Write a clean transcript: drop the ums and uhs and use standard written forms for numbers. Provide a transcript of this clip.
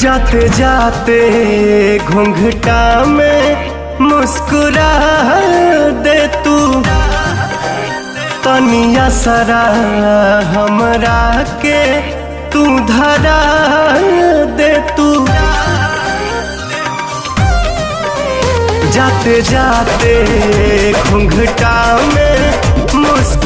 जाते जाते घूंघटा में मुस्कुरा दे तू, तनिया सरा हमरा के तू धरा दे तू। जाते जाते घूंघटा में मुस्कुरा